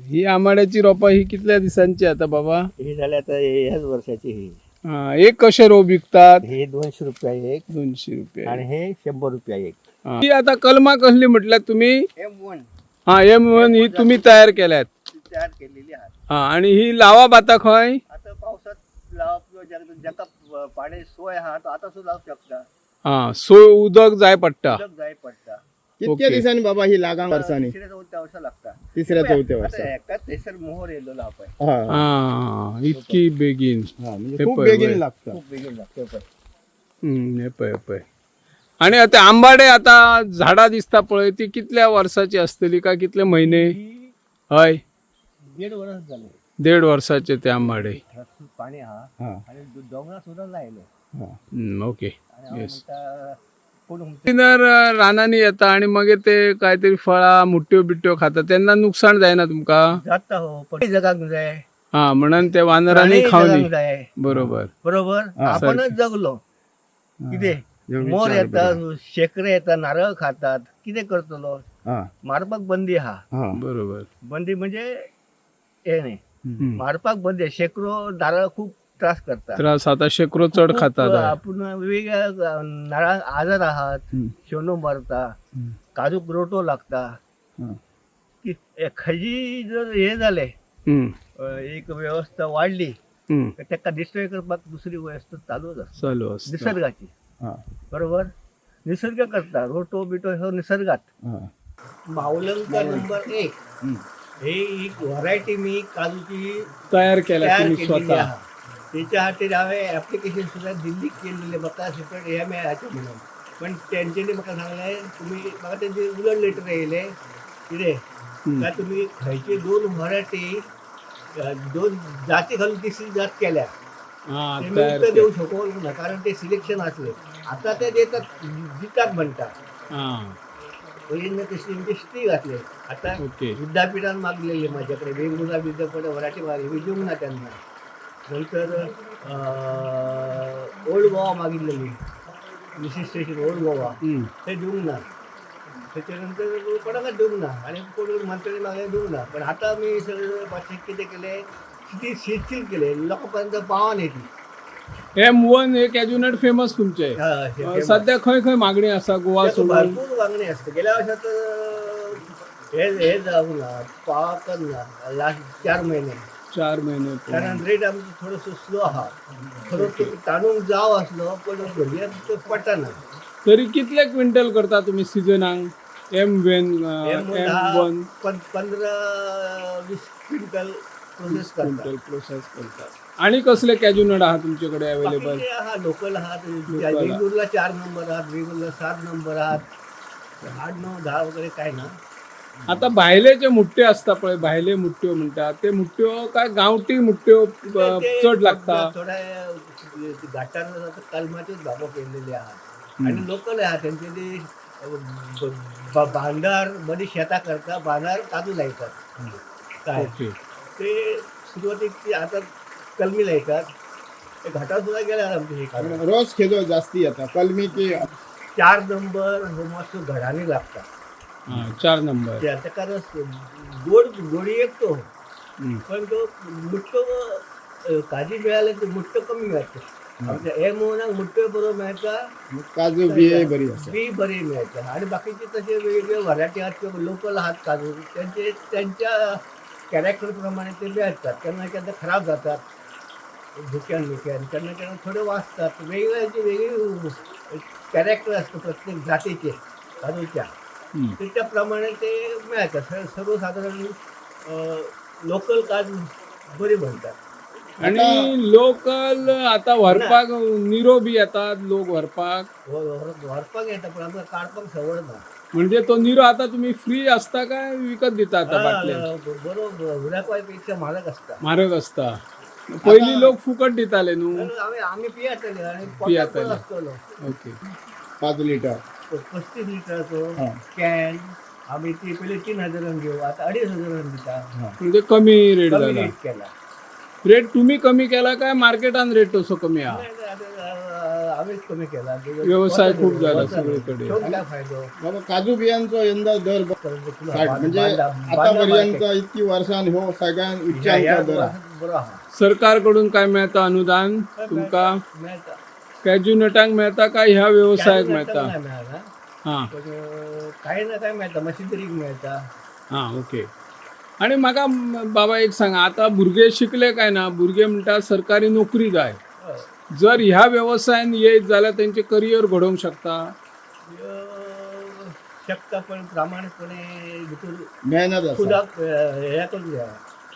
ही आंबाड्याची रोपा ही कितल्या दिवसांची आता बाबा? हे झाले आता ह्याच वर्षाची हे. हा, एक कसे रोप विकतात? हे 200 रुपये एक 200 रुपये. आणि हे 100 रुपये एक. हा. ही आता कलमा कसली म्हटल्यात तुम्ही? M1 हा, M1 ही तुम्ही तयार केल्यात. तयार केलेली आहे. हा, आणि ही लावा बाता खय? आता पावसात लाव ज्याका पाणी सोय हा तो आता सुद्धा लावू शकता. हा, सो उदक जाय पडटा. उदक जाय पडता. कितक्या दिवसांनी बाबा ही लागांग वर्षांनी? 3-4 वर्ष लागता. तिसऱ्या चौथ्या वर्षात. आता एकाच थंयसर मोहर येयलो आपण. हा हा, इतकी बेगीन. हा, म्हणजे हे खूप पळय, बेगीन पळय. लागतं. खूप बेगीन लागते पण. हे पय पय. आणि आता आंबाडे आता झाडा दिसता पळय ती कितल्या वर्षाची असतली का कितले महिने? ही हय, 1.5 वर्ष झाले. 1.5 वर्षाचे ते आंबाडे. रस्त्यात पाणी हा हा, आणि डोंगरात सुद्धा लायले. हा. ओके. आणि येस. म्हणता कोण जर रानानी येता आणि मग ते काहीतरी फळा मुट्ट्यो बिट्ट्यो खाता त्यांना नुकसान जायना तुमका? जाता हो पण जगाक जाय. हा, म्हणून ते वानरांनी प्राणी खावनी. जगाक जाय. बरोबर. बरोबर आपणच जगलो. किती मोर येतात, शेकरे येतात, नारळ खातात, किती करतलो? हा, मारपाक बंदी हा. हा. बरोबर. बंदी म्हणजे हे नाही, हम्म. मारपाक बंदी. शेकरो नारळ खूप त्रास करतात. त्रास आता शेकडो चढ खूप खातात. आपण वेगवेगळ्या नारळ आजार आहात. हम्म. शेवणो मरता, हम्म. काजूक रोटो लागता. हा. की खजी जर हे झाले, हम्म. एक व्यवस्था वाढली हम्म. तर त्याका डिस्ट्रॉय करपाक दुसरी व्यवस्था चालूच असते चालू असतं. निसर्गाची. हा, बरोबर. निसर्ग करता रोटो बिटो हे निसर्गात. हा. माऊलंका नंबर 1 हम्म. हे एक व्हरायटी मी काजूची तयार केला तयार तुम्ही केलेली स्वतः? आहे. त्याच्या खातीर हांवें ऍप्लिकेशन सुद्धा दिल्लीत केलेले म्हाका सेपरेट हे मेळाचे म्हणून. पण तेंच्यांनी म्हाका सांगलें तुम्ही म्हाका तेंचे उलट लेटर येयले कितें काय तुम्ही खंयचे 2 व्हरायटी 2 जाती घालून तिसरी जात केल्या. हा, ते मी तयार उत्तर केला. देऊ शकलो ना कारण ते सिलेक्शन असले. आता ते देतात दितात म्हणतात. हा, पहिल्यांदा तशी स्टी घातले. आता ओके. विद्यापीठात मागलेले माझ्याकडे वेगवेगळ्या विद्यापीठ व्हरायटी मागली मी देऊ ना त्यांना. नंतर ओल्ड गोवा मागितलेली मिसिस स्टेशन ओल्ड गोवा हम्म. ते देऊन ना. त्याच्यानंतर कोणालाच देऊन ना आणि कोण मंत्री मागे देऊ ना. पण आता मी सगळं पाचशे किती केले किती शिथिल केले लोकांपर्यंत पावन येते. M1 हे कॅज्युनट फेमस तुमचे. सध्या खय खय मागणी असा गोवा सोडून? भरपूर मागणी असते. गेल्या वर्षात हे जाऊ ना पावकच ना लास्ट 4 महिने 4 महिने. कारण रेट आमचं थोडंसं स्लो आहात. खरं ते ताणून जाव असलो पण घडयात पडटाना. तरी कितले क्विंटल करता तुम्ही सिजनाक? M1 15-20 क्विंटल प्रोसेस करतात. क्विंटल प्रोसेस करतात. आणि कसले कॅज्युनट आहात तुमच्याकडे अवेलेबल? बाकीचे आहात लोकल आहात. Local. वेंगुर्ला 4 नंबर आहात, वेंगुर्ला 7 नंबर आहात, 8, 9, 10 वगैरे काय ना. आता भायलेचे मुट्टे असता पळय भायले मुट्ट्यो म्हणतात ते मुट्ट्यो काय गावठी मुट्ट्यो चढ लागता? थोड्या घाटांना कलमाचेच भागो केलेले आहात आणि लोकल आहात. त्यांचे ते बांधार मध्ये शेता करता बांधार काजू लायतात. काय ओके. ते सुरुवातीक आता कलमी लायतात. ते घाटात सुद्धा गेल्यार आमचे हे काजू. रोज खेदो जास्ती येता कलमी की 4 नंबर हो मस्त घडाने लागतात. हा, 4 नंबर. त्याचा रस गोडी येतो हम्म. पण तो मुठ्ठो काजी मिळाले तर मुठ्ठो कमी मिळतं. आमच्या हे मोहनाक मुठ्ठो बरोबर मिळता. काजू बिये बरी असतात. बी बरी मिळतात आणि बाकीचे तसे वेगवेगळे व्हरायटी आहेत किंवा लोकल आहात काजू त्यांच्या कॅरेक्टर प्रमाणे ते मिळतात. त्यांना केव्हा खराब जातात धुक्यान त्यांना थोडे वाचतात. वेगवेगळ्याचे वेगळे कॅरेक्टर असतं प्रत्येक जातीचे काजूच्या. त्याच्याप्रमाणे ते मिळतात. सर्वसाधारण लोकल काजू बरी म्हणतात. आणि लोकल आता व्हरपाक निरोबी येतात लोक व्हरपाक. व्हरपाक येतात पण आमकां काडपाक सवड ना. म्हणजे तो निरो आता तुम्ही फ्री असता काय विकत दिता आता बाटल्या? बरोबर उड्यापायपेक्षा महाग असता. महाग असता. पहिली लोक फुकट दिताले न्हू. आम्ही पियातले आणि पियातले. असतलो. ओके. 5 लिटर 35 लिटरचो हा. कॅन आम्ही ती पहिले 3,000 घेऊ आता 2,500 दिता. म्हणजे कमी रेट कमी झाला. रेट केला. रेट तुम्ही कमी केला काय मार्केटान रेट तसो कमी हा? आम्हीच कमी केला व्यवसाय खूप झाला सगळीकडे. ठेवून काय फायदो बाबा काजू बियांचो यंदा दर साठ म्हणजे बांदा आतापर्यंत इतकी वर्षांनी हो सगळ्यात उच्च अंका दर आहे. बरो आहा सरकारकडून काय मेळता अनुदान तुमका? मेळटा. कॅज्यू नटांक मेळता काय ह्या व्यवसायाक कॅज्यू मेळता? नटांक नाही मेळना. हां पण काही ना काय मेळटा मशिनरीक मेळटा. हां ओके. आणि म्हाका बाबा एक सांगा, आता भुरगे शिकले काय ना, भुरगे म्हणटा सरकारी नोकरी जाय. हय. जर ह्या व्यवसायान येयत जाल्यार तेंचे करियर घडोवंक शकता. शकता पण प्रामाणिकपणे भितूर मेहनत असा खुदाक हे करूंक जाय.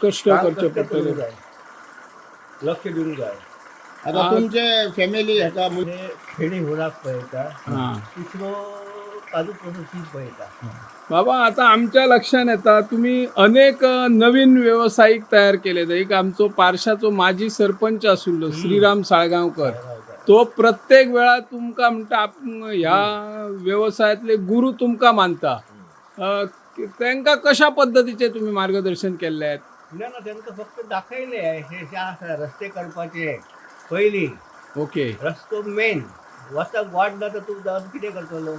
कष्ट काम करचे कष्ट करूंक पडटले. जाय. लक्ष दिवंक जाय. आता तुमचे फॅमिली हेका म्हणजे खेडी होराक पळयता. हां तिसरो काजू प्रोसेसिंग पळयता. बाबा आता आमच्या लक्षात येता तुम्ही अनेक नवीन व्यावसायिक तयार केले. एक आमचो पारशाचो माजी सरपंच आशिल्लो श्रीराम साळगांवकर, तो प्रत्येक वेळा तुमका म्हणटा ह्या व्यवसायातले गुरु तुमका मानता. तांकां कशा पद्धतीचे तुम्ही मार्गदर्शन केल्ले आहेत? ना तांकां फक्त दाखयले हे जे आसा रस्ते करपाचे पयलीं ओके रस्तो मेन वचक वाट ना तर तूं जावन कितें करतलो.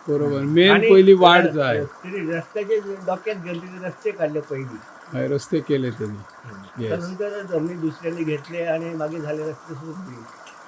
बरोबर. मेन आणि पहिली वाढ जाय. तिने रस्त्याचे डोक्यात घेऊन तिने रस्ते काढले पहिली. हय, रस्ते केले त्यांनी. येस. त्यानंतर जमनी दुसऱ्यांनी घेतले आणि मागे झाले रस्ते सुरू केले.